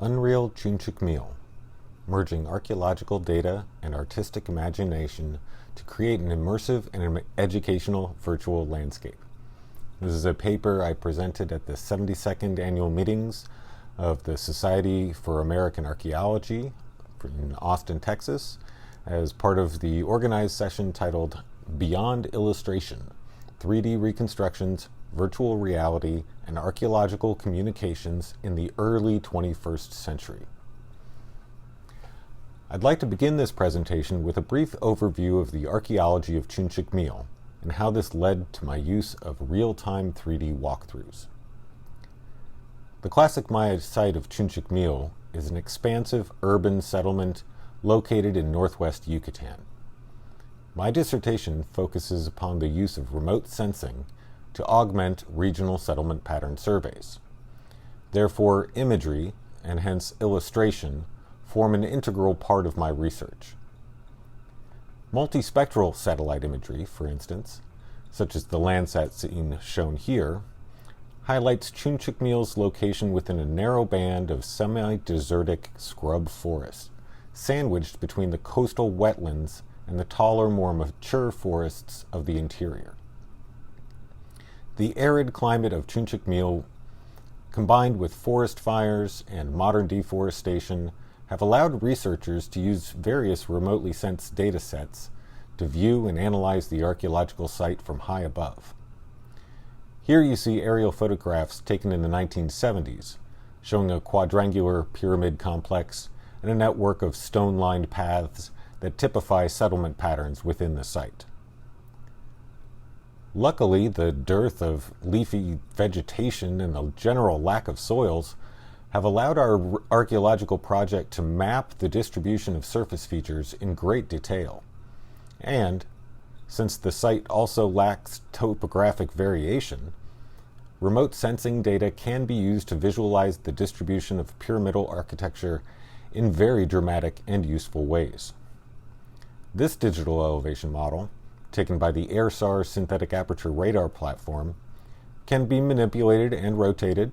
Unreal Chunchucmil, merging archaeological data and artistic imagination to create an immersive and educational virtual landscape. This is a paper I presented at the 72nd annual meetings of the Society for American Archaeology in Austin, Texas, as part of the organized session titled Beyond Illustration, 3D Reconstructions, Virtual Reality, and Archaeological Communications in the Early 21st Century. I'd like to begin this presentation with a brief overview of the archaeology of Chunchucmil and how this led to my use of real-time 3D walkthroughs. The classic Maya site of Chunchucmil is an expansive urban settlement located in northwest Yucatan. My dissertation focuses upon the use of remote sensing to augment regional settlement pattern surveys. Therefore, imagery, and hence illustration, form an integral part of my research. Multispectral satellite imagery, for instance, such as the Landsat scene shown here, highlights Chunchucmil's location within a narrow band of semi-desertic scrub forest, sandwiched between the coastal wetlands and the taller, more mature forests of the interior. The arid climate of Chunchucmil, combined with forest fires and modern deforestation, have allowed researchers to use various remotely sensed data sets to view and analyze the archaeological site from high above. Here you see aerial photographs taken in the 1970s, showing a quadrangular pyramid complex and a network of stone-lined paths that typify settlement patterns within the site. Luckily, the dearth of leafy vegetation and the general lack of soils have allowed our archaeological project to map the distribution of surface features in great detail. And, since the site also lacks topographic variation, remote sensing data can be used to visualize the distribution of pyramidal architecture in very dramatic and useful ways. This digital elevation model, taken by the AirSAR synthetic aperture radar platform, can be manipulated and rotated,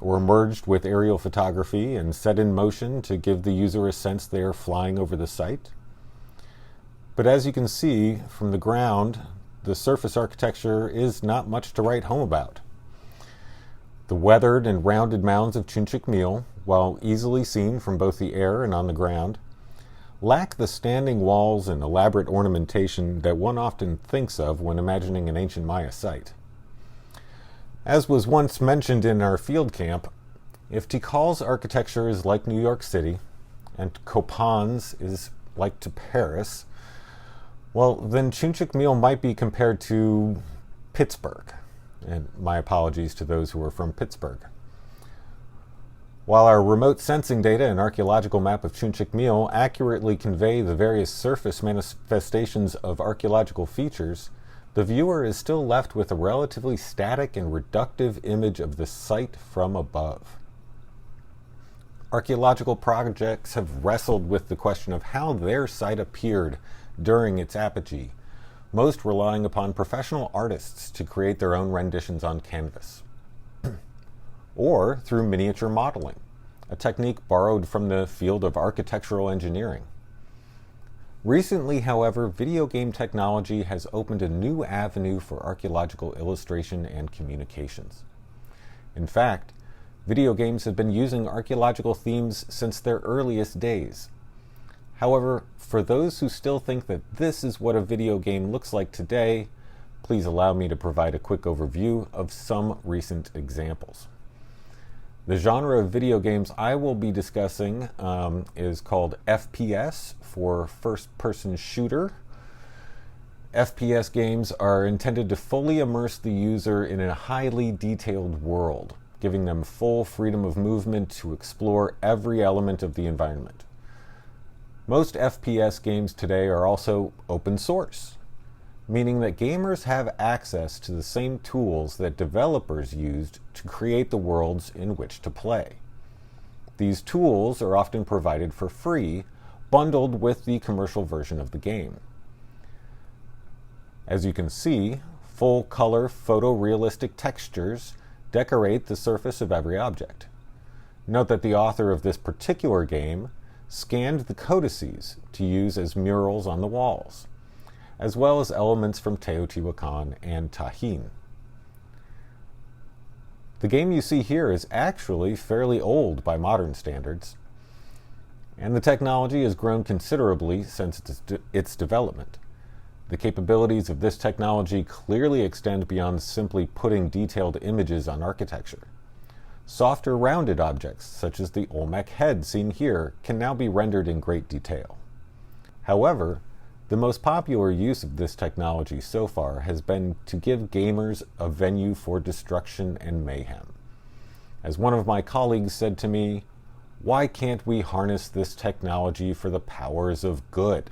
or merged with aerial photography and set in motion to give the user a sense they are flying over the site. But as you can see from the ground, the surface architecture is not much to write home about. The weathered and rounded mounds of Chunchucmil, while easily seen from both the air and on the ground, lack the standing walls and elaborate ornamentation that one often thinks of when imagining an ancient Maya site. As was once mentioned in our field camp, if Tikal's architecture is like New York City, and Copan's is like to Paris, well, then Chunchucmil might be compared to Pittsburgh. And my apologies to those who are from Pittsburgh. While our remote sensing data and archaeological map of Chunchucmil accurately convey the various surface manifestations of archaeological features, the viewer is still left with a relatively static and reductive image of the site from above. Archaeological projects have wrestled with the question of how their site appeared during its apogee, most relying upon professional artists to create their own renditions on canvas, or through miniature modeling, a technique borrowed from the field of architectural engineering. Recently, however, video game technology has opened a new avenue for archaeological illustration and communications. In fact, video games have been using archaeological themes since their earliest days. However, for those who still think that this is what a video game looks like today, please allow me to provide a quick overview of some recent examples. The genre of video games I will be discussing is called FPS, for first-person shooter. FPS games are intended to fully immerse the user in a highly detailed world, giving them full freedom of movement to explore every element of the environment. Most FPS games today are also open source, meaning that gamers have access to the same tools that developers used to create the worlds in which to play. These tools are often provided for free, bundled with the commercial version of the game. As you can see, full-color photorealistic textures decorate the surface of every object. Note that the author of this particular game scanned the codices to use as murals on the walls, as well as elements from Teotihuacan and Tajín. The game you see here is actually fairly old by modern standards, and the technology has grown considerably since its development. The capabilities of this technology clearly extend beyond simply putting detailed images on architecture. Softer rounded objects, such as the Olmec head seen here, can now be rendered in great detail. However, the most popular use of this technology so far has been to give gamers a venue for destruction and mayhem. As one of my colleagues said to me, "Why can't we harness this technology for the powers of good?"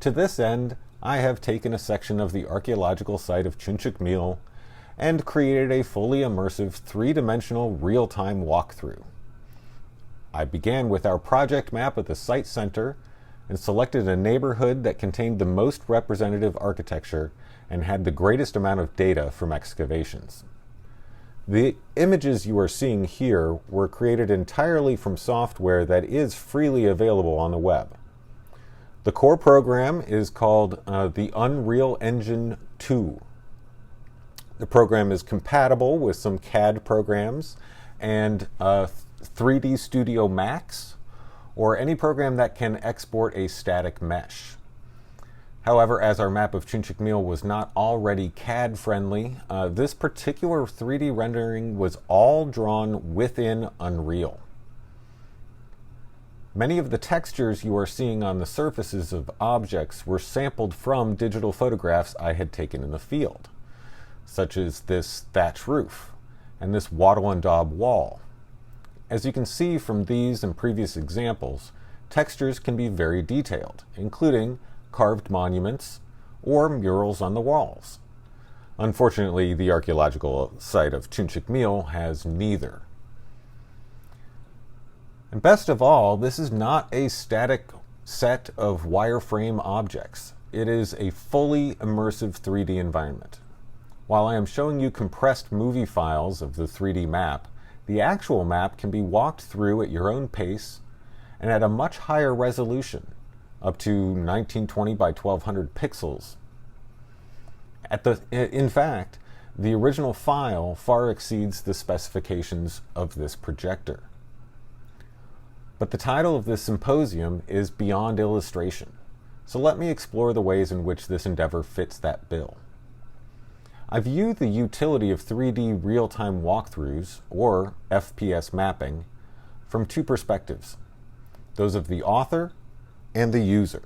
To this end, I have taken a section of the archaeological site of Chunchucmil and created a fully immersive three-dimensional real-time walkthrough. I began with our project map at the site center and selected a neighborhood that contained the most representative architecture and had the greatest amount of data from excavations. The images you are seeing here were created entirely from software that is freely available on the web. The core program is called the Unreal Engine 2. The program is compatible with some CAD programs and 3D Studio Max, or any program that can export a static mesh. However, as our map of Chunchucmil was not already CAD friendly, this particular 3D rendering was all drawn within Unreal. Many of the textures you are seeing on the surfaces of objects were sampled from digital photographs I had taken in the field, such as this thatch roof and this wattle and daub wall. As you can see from these and previous examples, textures can be very detailed, including carved monuments or murals on the walls. Unfortunately, the archaeological site of Chunchucmil has neither. And best of all, this is not a static set of wireframe objects. It is a fully immersive 3D environment. While I am showing you compressed movie files of the 3D map, the actual map can be walked through at your own pace and at a much higher resolution, up to 1920 by 1200 pixels. In fact, the original file far exceeds the specifications of this projector. But the title of this symposium is Beyond Illustration, so let me explore the ways in which this endeavor fits that bill. I view the utility of 3D real-time walkthroughs, or FPS mapping, from two perspectives, those of the author and the user.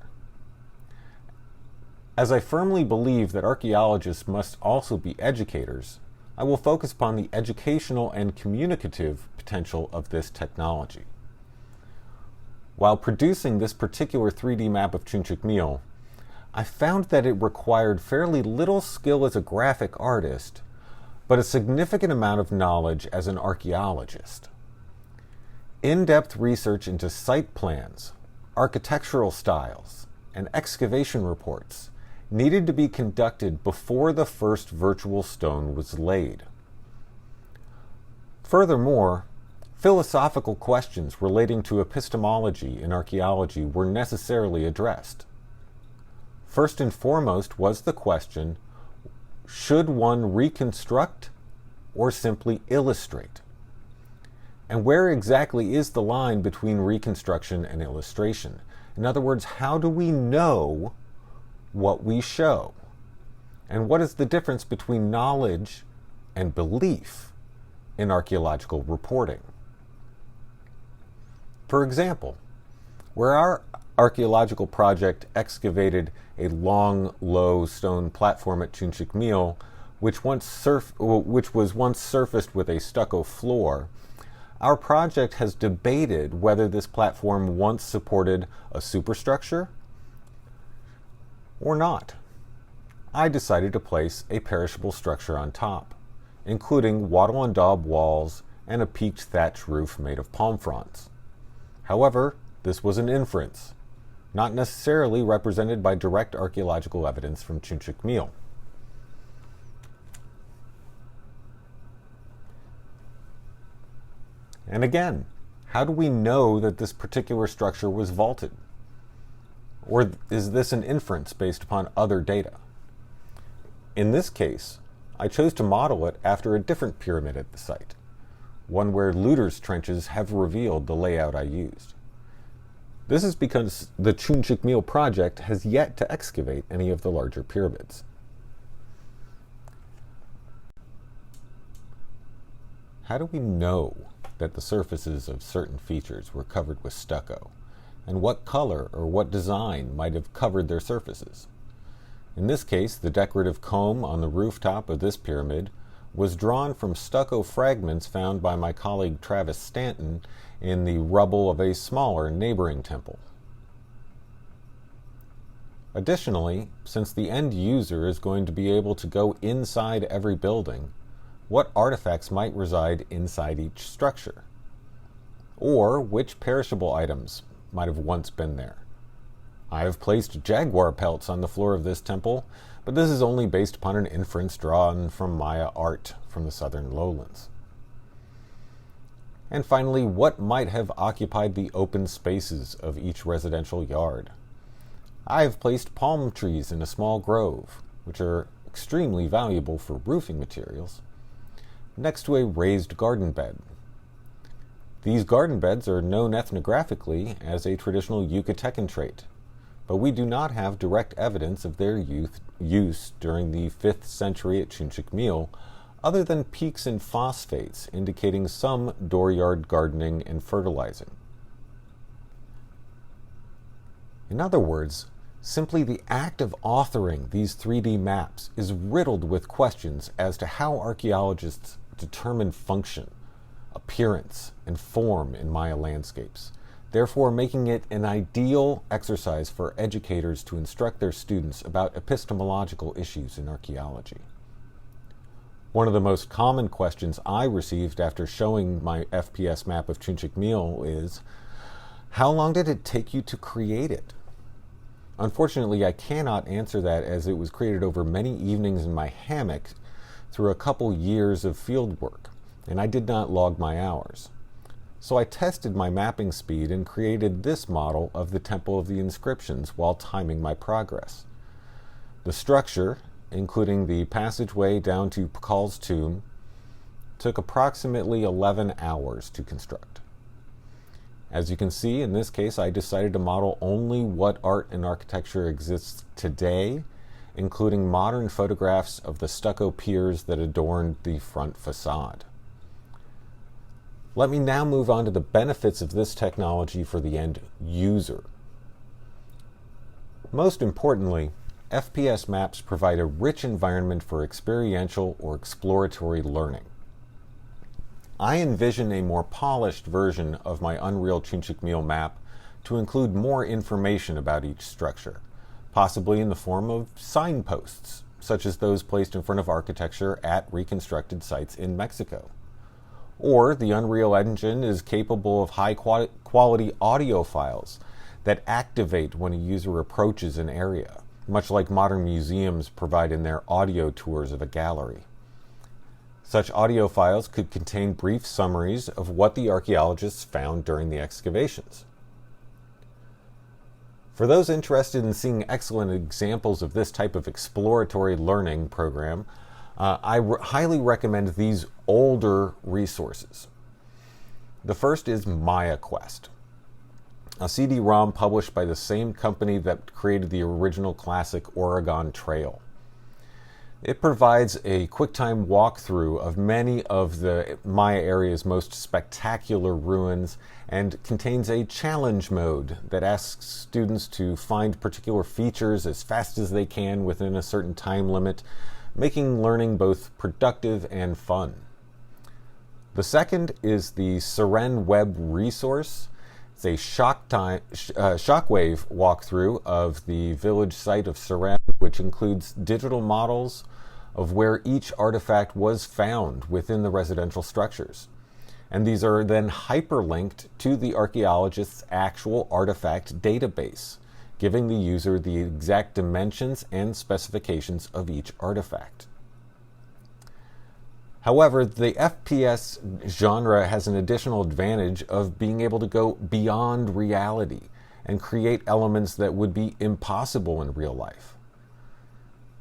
As I firmly believe that archaeologists must also be educators, I will focus upon the educational and communicative potential of this technology. While producing this particular 3D map of Chunchucmil, I found that it required fairly little skill as a graphic artist, but a significant amount of knowledge as an archaeologist. In-depth research into site plans, architectural styles, and excavation reports needed to be conducted before the first virtual stone was laid. Furthermore, philosophical questions relating to epistemology in archaeology were necessarily addressed. First and foremost was the question, should one reconstruct or simply illustrate? And where exactly is the line between reconstruction and illustration? In other words, how do we know what we show? And what is the difference between knowledge and belief in archaeological reporting? For example, where our archaeological project excavated a long, low stone platform at Chunchucmil, which was once surfaced with a stucco floor, our project has debated whether this platform once supported a superstructure or not. I decided to place a perishable structure on top, including wattle and daub walls and a peaked thatch roof made of palm fronds. However, this was an inference, not necessarily represented by direct archaeological evidence from Chunchucmil. And again, how do we know that this particular structure was vaulted? Or is this an inference based upon other data? In this case, I chose to model it after a different pyramid at the site, one where looters' trenches have revealed the layout I used. This is because the Chunchucmil project has yet to excavate any of the larger pyramids. How do we know that the surfaces of certain features were covered with stucco, and what color or what design might have covered their surfaces? In this case, the decorative comb on the rooftop of this pyramid was drawn from stucco fragments found by my colleague Travis Stanton in the rubble of a smaller neighboring temple. Additionally, since the end user is going to be able to go inside every building, what artifacts might reside inside each structure? Or which perishable items might have once been there? I have placed jaguar pelts on the floor of this temple, but this is only based upon an inference drawn from Maya art from the southern lowlands. And finally, what might have occupied the open spaces of each residential yard? I have placed palm trees in a small grove, which are extremely valuable for roofing materials, next to a raised garden bed. These garden beds are known ethnographically as a traditional Yucatecan trait, but we do not have direct evidence of their use during the 5th century at Chunchucmil, other than peaks in phosphates indicating some dooryard gardening and fertilizing. In other words, simply the act of authoring these 3D maps is riddled with questions as to how archaeologists determine function, appearance, and form in Maya landscapes, therefore making it an ideal exercise for educators to instruct their students about epistemological issues in archaeology. One of the most common questions I received after showing my FPS map of Chunchucmil is, how long did it take you to create it? Unfortunately, I cannot answer that, as it was created over many evenings in my hammock through a couple years of field work, and I did not log my hours. So I tested my mapping speed and created this model of the Temple of the Inscriptions while timing my progress. The structure, including the passageway down to Pakal's tomb, took approximately 11 hours to construct. As you can see, in this case, I decided to model only what art and architecture exists today, including modern photographs of the stucco piers that adorned the front facade. Let me now move on to the benefits of this technology for the end user. Most importantly, FPS maps provide a rich environment for experiential or exploratory learning. I envision a more polished version of my Unreal Chunchucmil map to include more information about each structure, possibly in the form of signposts, such as those placed in front of architecture at reconstructed sites in Mexico. Or the Unreal Engine is capable of high-quality audio files that activate when a user approaches an area, much like modern museums provide in their audio tours of a gallery. Such audio files could contain brief summaries of what the archaeologists found during the excavations. For those interested in seeing excellent examples of this type of exploratory learning program, I highly recommend these older resources. The first is MayaQuest, a CD-ROM published by the same company that created the original classic Oregon Trail. It provides a QuickTime walkthrough of many of the Maya area's most spectacular ruins and contains a challenge mode that asks students to find particular features as fast as they can within a certain time limit, making learning both productive and fun. The second is the Seren Web resource. It's a shockwave walkthrough of the village site of Seren, which includes digital models of where each artifact was found within the residential structures. And these are then hyperlinked to the archaeologist's actual artifact database, giving the user the exact dimensions and specifications of each artifact. However, the FPS genre has an additional advantage of being able to go beyond reality and create elements that would be impossible in real life.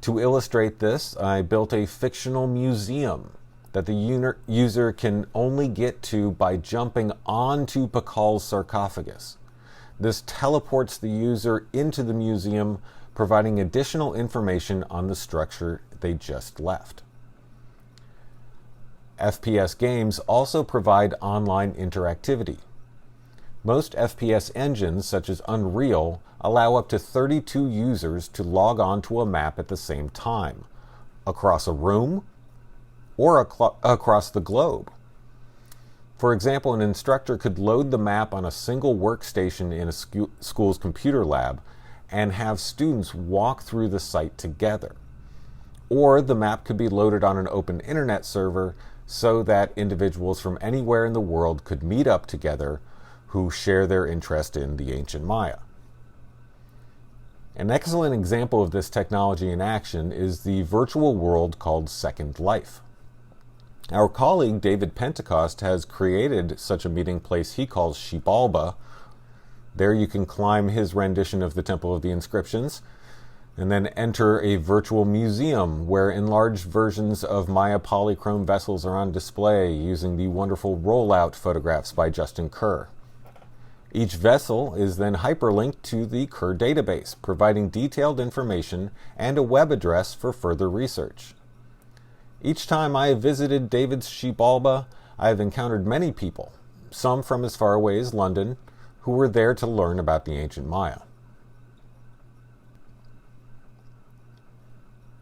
To illustrate this, I built a fictional museum that the user can only get to by jumping onto Pakal's sarcophagus. This teleports the user into the museum, providing additional information on the structure they just left. FPS games also provide online interactivity. Most FPS engines, such as Unreal, allow up to 32 users to log on to a map at the same time, across a room or across the globe. For example, an instructor could load the map on a single workstation in a school's computer lab and have students walk through the site together. Or the map could be loaded on an open internet server so that individuals from anywhere in the world could meet up together who share their interest in the ancient Maya. An excellent example of this technology in action is the virtual world called Second Life. Our colleague David Pentecost has created such a meeting place he calls Xibalba. There you can climb his rendition of the Temple of the Inscriptions, and then enter a virtual museum where enlarged versions of Maya polychrome vessels are on display using the wonderful rollout photographs by Justin Kerr. Each vessel is then hyperlinked to the Kerr database, providing detailed information and a web address for further research. Each time I have visited David's Xibalba, I have encountered many people, some from as far away as London, who were there to learn about the ancient Maya.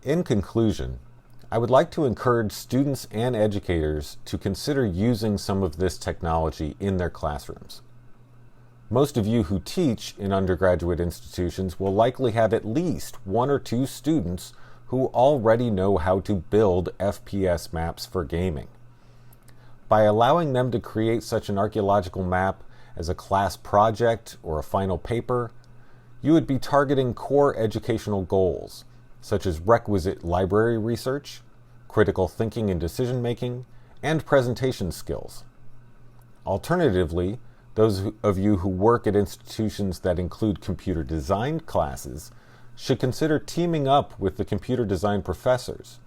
In conclusion, I would like to encourage students and educators to consider using some of this technology in their classrooms. Most of you who teach in undergraduate institutions will likely have at least one or two students who already know how to build FPS maps for gaming. By allowing them to create such an archaeological map as a class project or a final paper, you would be targeting core educational goals, such as requisite library research, critical thinking and decision-making, and presentation skills. Alternatively, those of you who work at institutions that include computer design classes should consider teaming up with the computer design professors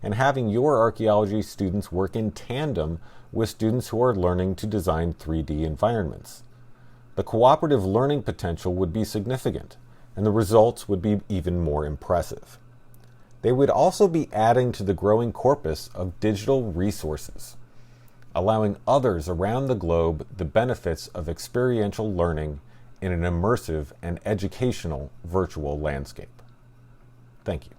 and having your archaeology students work in tandem with students who are learning to design 3D environments. The cooperative learning potential would be significant, and the results would be even more impressive. They would also be adding to the growing corpus of digital resources, allowing others around the globe the benefits of experiential learning in an immersive and educational virtual landscape. Thank you.